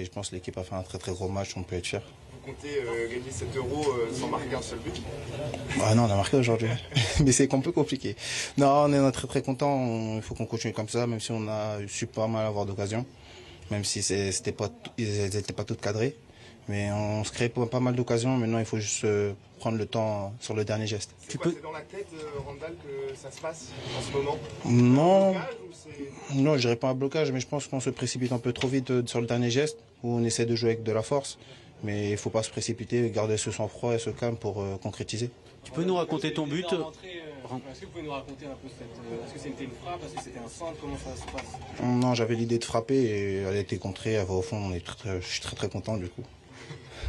et je pense que l'équipe a fait un très très gros match, on peut être fier. Vous comptez gagner 7 € sans marquer un seul but? Ah non, on a marqué aujourd'hui, mais c'est un peu compliqué. Non, on est très très content, il faut qu'on continue comme ça, même si on a su pas mal avoir d'occasions, même si elles n'étaient pas toutes cadrées. Mais on se crée pas mal d'occasions, maintenant il faut juste prendre le temps sur le dernier geste. C'est dans la tête, Randall, que ça se passe en ce moment? Non, non, je dirais pas un blocage, mais je pense qu'on se précipite un peu trop vite sur le dernier geste, où on essaie de jouer avec de la force. Mais il ne faut pas se précipiter, garder ce sang-froid et ce calme pour concrétiser. Tu peux nous raconter ton but? Est-ce que vous pouvez nous raconter un peu est-ce que c'était une frappe, est-ce que c'était un centre, comment ça se passe? Non, j'avais l'idée de frapper et elle a été contrée, elle va au fond, je suis très très content du coup.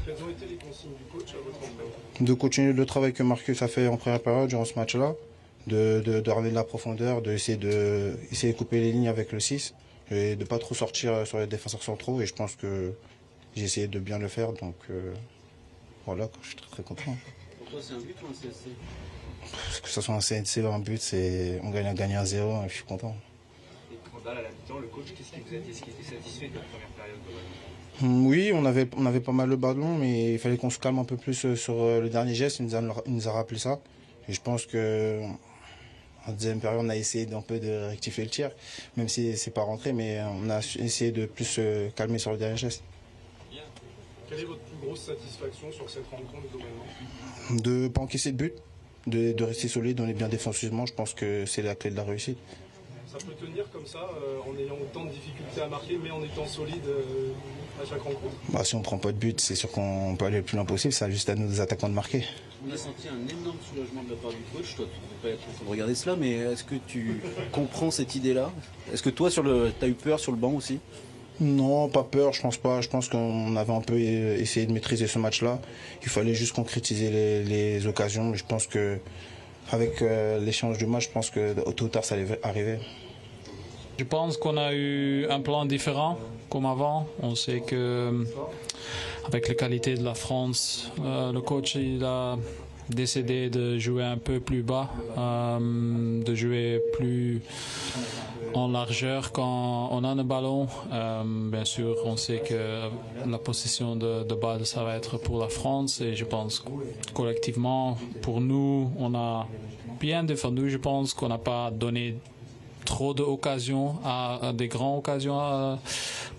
Quelles ont été les consignes du coach à votre entraînement? De continuer le travail que Marcus a fait en première période durant ce match-là, de ramener de la profondeur, essayer de couper les lignes avec le 6 et de ne pas trop sortir sur les défenseurs centraux, et je pense que j'ai essayé de bien le faire, donc voilà, je suis très très content. Pour toi, c'est un but ou un CSC? Que ce soit un CNC ou un but, on gagne à 0 et je suis content. Et Randall, à la mi-temps, le coach, qu'est-ce qu'il vous a dit? Est-ce qu'il était satisfait de la première période? Oui, on avait pas mal le ballon, mais il fallait qu'on se calme un peu plus sur le dernier geste. Il nous a rappelé ça. Et je pense que en deuxième période, on a essayé d'un peu de rectifier le tir, même si c'est pas rentré, mais on a essayé de plus se calmer sur le dernier geste. Quelle est votre plus grosse satisfaction sur cette rencontre globalement? De ne pas encaisser de but, de rester solide, on est bien défensivement. Je pense que c'est la clé de la réussite. Ça peut tenir comme ça, en ayant autant de difficultés à marquer, mais en étant solide à chaque rencontre? Si on ne prend pas de but, c'est sûr qu'on peut aller le plus loin possible. C'est juste à nous, attaquants, de marquer. On a senti un énorme soulagement de la part du coach. Toi, tu ne peux pas être en train de regarder cela, mais est-ce que tu comprends cette idée-là? Est-ce que toi, tu as eu peur sur le banc aussi? Non, pas peur, je pense pas. Je pense qu'on avait un peu essayé de maîtriser ce match-là. Il fallait juste concrétiser les occasions. Mais je pense que avec l'échange du match, je pense que tôt ou tard, ça allait arriver. Je pense qu'on a eu un plan différent comme avant. On sait que avec les qualités de la France, le coach il a décidé de jouer un peu plus bas, de jouer plus en largeur quand on a le ballon. Bien sûr, on sait que la possession de balle, ça va être pour la France, et je pense que collectivement, pour nous, on a bien défendu. Je pense qu'on n'a pas donné trop d'occasions, à des grandes occasions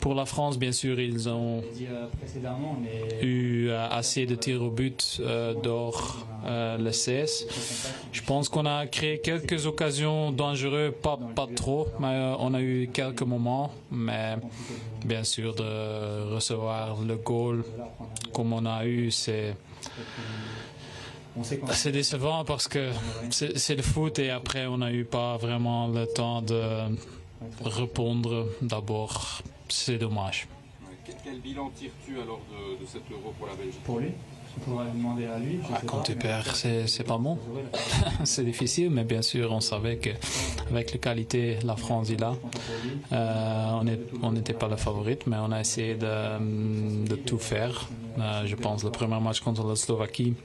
pour la France. Bien sûr, ils ont eu assez de tirs au but d'or le 16. Je pense qu'on a créé quelques occasions dangereuses, pas trop, mais on a eu quelques moments. Mais bien sûr, de recevoir le goal comme on a eu, c'est décevant parce que c'est le foot, et après on n'a eu pas vraiment le temps de répondre d'abord. C'est dommage. Quel bilan tires-tu alors de cet euro pour la Belgique? Pour lui, on pourrait demander à lui. Quand tu perds, c'est pas bon. C'est difficile, mais bien sûr, on savait qu'avec les qualités, la France est là. On n'était pas le favorite, mais on a essayé de tout faire. Je pense le premier match contre la Slovaquie,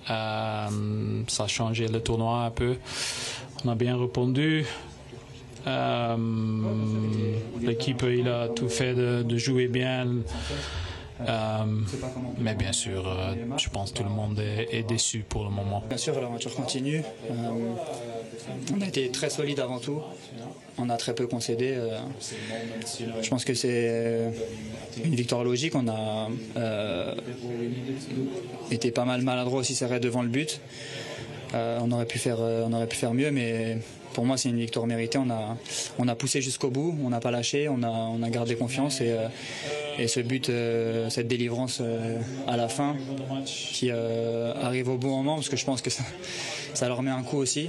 ça a changé le tournoi un peu. On a bien répondu. L'équipe il a tout fait de jouer bien. Mais bien sûr, je pense que tout le monde est déçu pour le moment. Bien sûr, l'aventure continue. On a été très solide avant tout. On a très peu concédé. Je pense que c'est une victoire logique. On a été pas mal maladroit aussi, c'est vrai, devant le but. On aurait pu faire mieux, mais pour moi c'est une victoire méritée. On a poussé jusqu'au bout, on n'a pas lâché, on a gardé confiance, et ce but, cette délivrance à la fin qui arrive au bon moment, parce que je pense que ça leur met un coup aussi.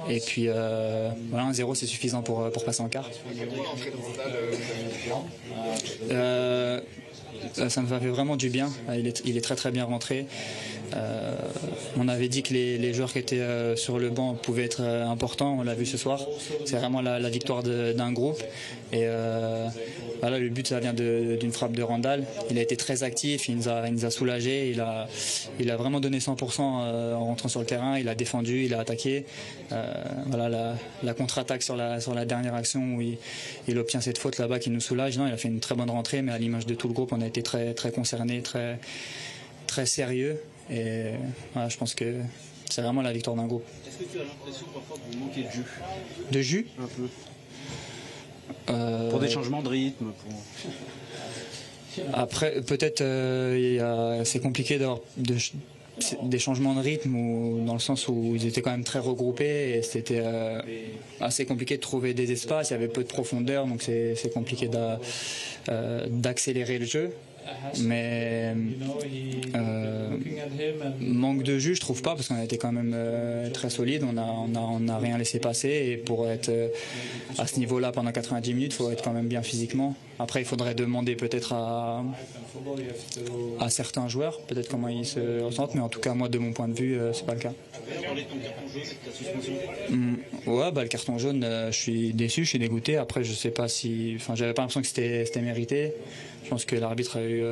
Et puis voilà, 1-0 c'est suffisant pour passer en quart. Ça me fait vraiment du bien. Il est très très bien rentré. On avait dit que les joueurs qui étaient sur le banc pouvaient être importants, on l'a vu ce soir. C'est vraiment la victoire d'un groupe. Et voilà, le but, ça vient d'une frappe de Randall. Il a été très actif, il nous a soulagés. Il a vraiment donné 100% en rentrant sur le terrain. Il a défendu, il a attaqué. Voilà, la contre-attaque sur la dernière action où il obtient cette faute là-bas qui nous soulage. Non, il a fait une très bonne rentrée, mais à l'image de tout le groupe, on a été très, très concernés, très, très sérieux. Et voilà, je pense que c'est vraiment la victoire d'un groupe. Est-ce que tu as l'impression parfois que vous manquez de jus? De jus? Un peu. Pour des changements de rythme Après, peut-être c'est compliqué d'avoir des changements de rythme dans le sens où ils étaient quand même très regroupés et c'était assez compliqué de trouver des espaces, il y avait peu de profondeur, donc c'est compliqué d'accélérer le jeu. Mais manque de jus, je trouve pas, parce qu'on a été quand même très solide, on n'a rien laissé passer, et pour être à ce niveau-là pendant 90 minutes, il faut être quand même bien physiquement. Après, il faudrait demander peut-être à certains joueurs, peut-être comment ils se ressentent, mais en tout cas, moi, de mon point de vue, c'est pas le cas. Ouais, le carton jaune, je suis déçu, je suis dégoûté. Après, je sais pas j'avais pas l'impression que c'était mérité. Je pense que l'arbitre a eu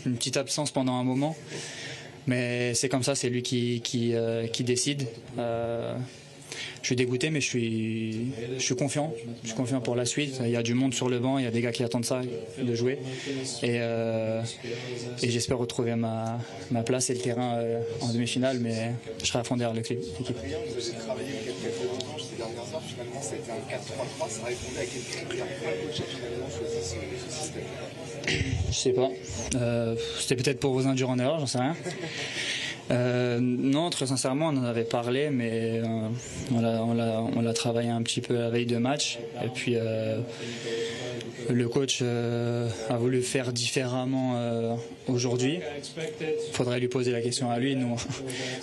une petite absence pendant un moment, mais c'est comme ça, c'est lui qui décide. Je suis dégoûté, mais je suis confiant. Je suis confiant pour la suite. Il y a du monde sur le banc, il y a des gars qui attendent ça, de jouer. Et j'espère retrouver ma place et le terrain en demi-finale, mais je serai à fond derrière l'équipe. Vous avez travaillé quelques fois ces dernières heures, finalement ça a été un 4-3-3, ça répondait à quel critère? Pourquoi le coach a finalement choisi ce système? Je sais pas. C'était peut-être pour vous induire en erreur, j'en sais rien. Non, très sincèrement, on en avait parlé, mais on l'a travaillé un petit peu la veille de match. Et puis le coach a voulu faire différemment aujourd'hui. Il faudrait lui poser la question à lui. Nous,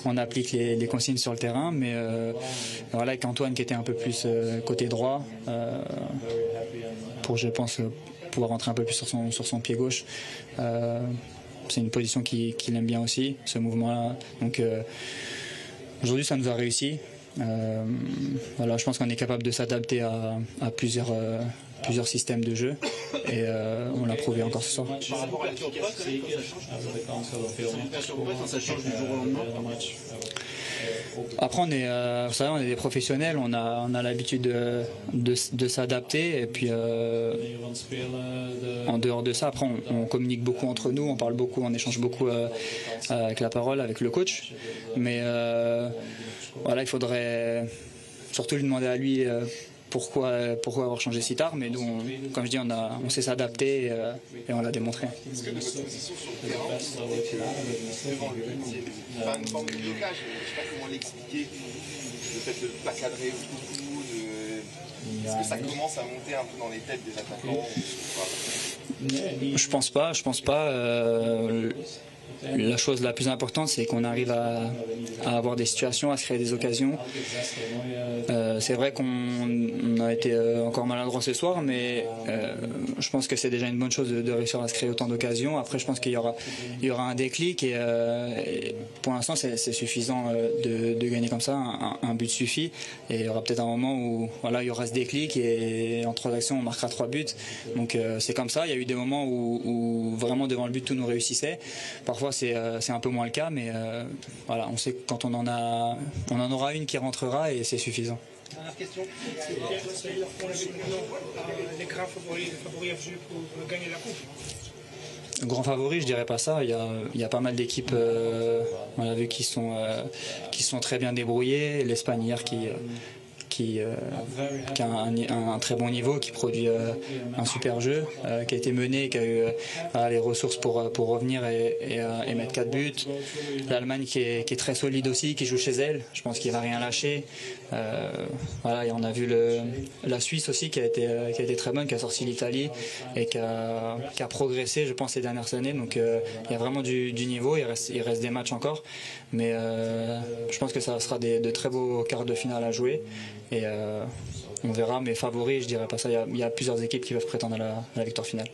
on applique les consignes sur le terrain, mais voilà, avec Antoine qui était un peu plus côté droit, pour, je pense, pouvoir rentrer un peu plus sur son pied gauche. C'est une position qu'il aime bien aussi, ce mouvement-là. Donc aujourd'hui, ça nous a réussi. Voilà, je pense qu'on est capable de s'adapter à plusieurs systèmes de jeu et on l'a prouvé encore ce soir. Par rapport à la surprise, ça change du jour au lendemain. Après, vous savez, on est des professionnels, on a l'habitude de s'adapter, et puis en dehors de ça, après on communique beaucoup entre nous, on parle beaucoup, on échange beaucoup avec la parole, avec le coach, mais voilà, il faudrait surtout lui demander à lui pourquoi avoir changé si tard, mais nous, comme je dis, on sait s'adapter et on l'a démontré. Est-ce que de votre position sur le terrain, devant le but, c'est pas une forme de blocage, je ne sais pas comment l'expliquer, le fait de ne pas cadrer beaucoup, est-ce que ça commence à monter un peu dans les têtes des attaquants? Je pense pas. La chose la plus importante, c'est qu'on arrive à avoir des situations, à se créer des occasions. C'est vrai qu'on a été encore maladroit ce soir, mais je pense que c'est déjà une bonne chose de réussir à se créer autant d'occasions. Après, je pense qu'il y aura un déclic et pour l'instant, c'est suffisant de gagner comme ça. Un but suffit, et il y aura peut-être un moment où voilà, il y aura ce déclic et en 3 actions, on marquera 3 buts. Donc c'est comme ça. Il y a eu des moments où vraiment devant le but, tout nous réussissait. Parfois, c'est un peu moins le cas, mais voilà, on sait que quand on en aura une qui rentrera, et c'est suffisant. Dernière question. Les grands favoris à jouer pour gagner la coupe? Grand favori, je dirais pas ça. Il y a pas mal d'équipes, on a vu, qui sont très bien débrouillées. L'Espagne hier qui a un très bon niveau, qui produit un super jeu, qui a été mené, qui a eu les ressources pour revenir et mettre 4 buts. L'Allemagne qui est très solide aussi, qui joue chez elle, je pense qu'il va rien lâcher. Voilà, et on a vu la Suisse aussi qui a été très bonne, qui a sorti l'Italie et qui a progressé, je pense, ces dernières années. Donc il y a vraiment du niveau, il reste des matchs encore, mais je pense que ça sera de très beaux quarts de finale à jouer. Et on verra, mais favoris, je dirais pas ça. Il y a plusieurs équipes qui peuvent prétendre à la victoire finale.